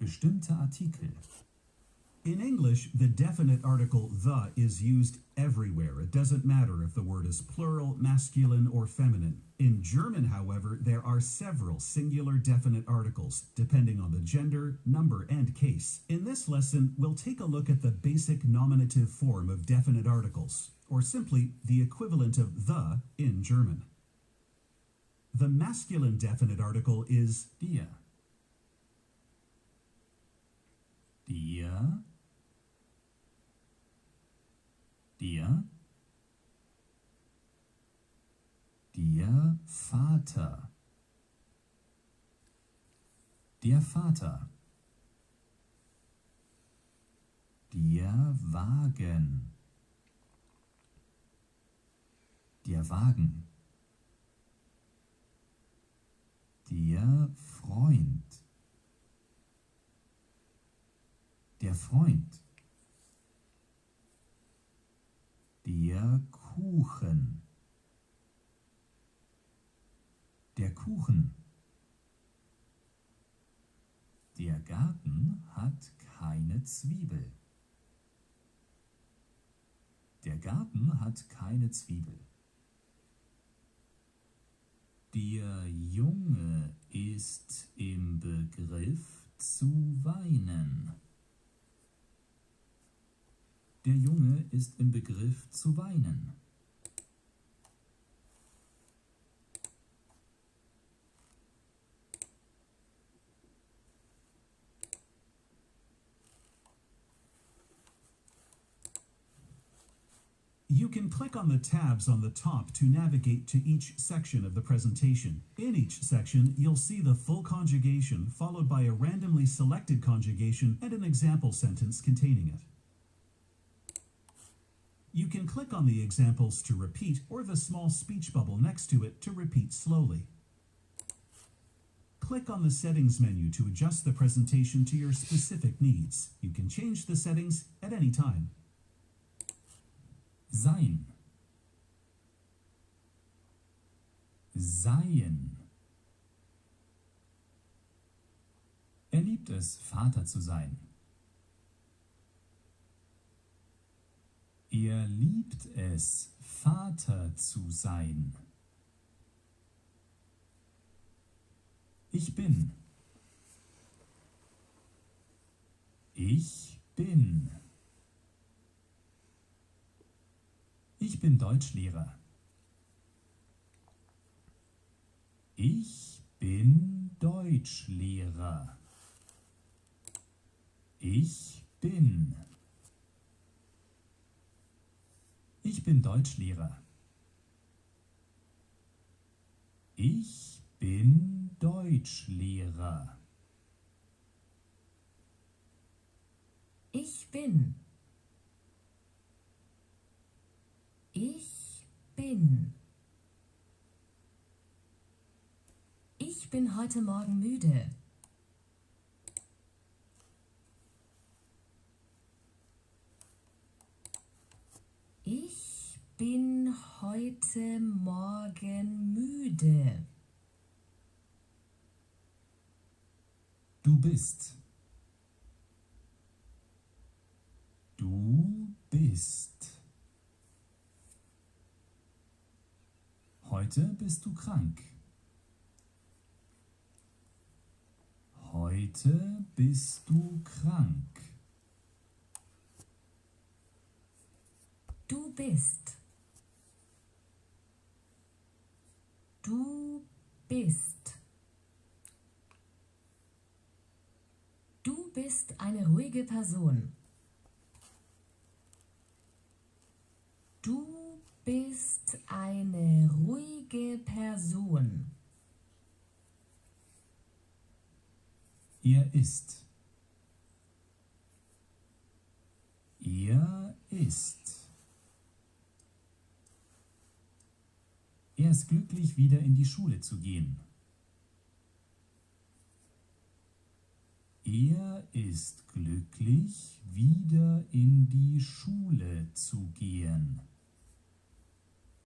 bestimmte Artikel. In English, the definite article the is used everywhere. It doesn't matter if the word is plural, masculine, or feminine. In German, however, there are several singular definite articles, depending on the gender, number, and case. In this lesson, we'll take a look at the basic nominative form of definite articles, or simply the equivalent of the in German. The masculine definite article is Dir. Dir. Dir. Der Vater. Der Vater. Der Wagen. Der Wagen. Der Freund. Der Freund. Der Kuchen. Der Kuchen. Der Garten hat keine Zwiebel. Der Garten hat keine Zwiebel. Der Junge ist im Begriff zu weinen. Der Junge ist im Begriff zu weinen. You can click on the tabs on the top to navigate to each section of the presentation. In each section, you'll see the full conjugation followed by a randomly selected conjugation and an example sentence containing it. You can click on the examples to repeat or the small speech bubble next to it to repeat slowly. Click on the settings menu to adjust the presentation to your specific needs. You can change the settings at any time. Sein. Seien. Er liebt es, Vater zu sein. Er liebt es, Vater zu sein. Ich bin. Ich bin. Ich bin Deutschlehrer. Ich bin Deutschlehrer. Ich bin. Ich bin Deutschlehrer. Ich bin Deutschlehrer. Ich bin. Ich bin. Ich bin heute Morgen müde. Ich bin heute Morgen müde. Du bist. Du bist. Heute bist du krank. Heute bist du krank. Du bist. Du bist. Du bist eine ruhige Person. Du bist eine ruhige Person. Er ist. Er ist. Er ist glücklich, wieder in die Schule zu gehen. Er ist glücklich, wieder in die Schule zu gehen.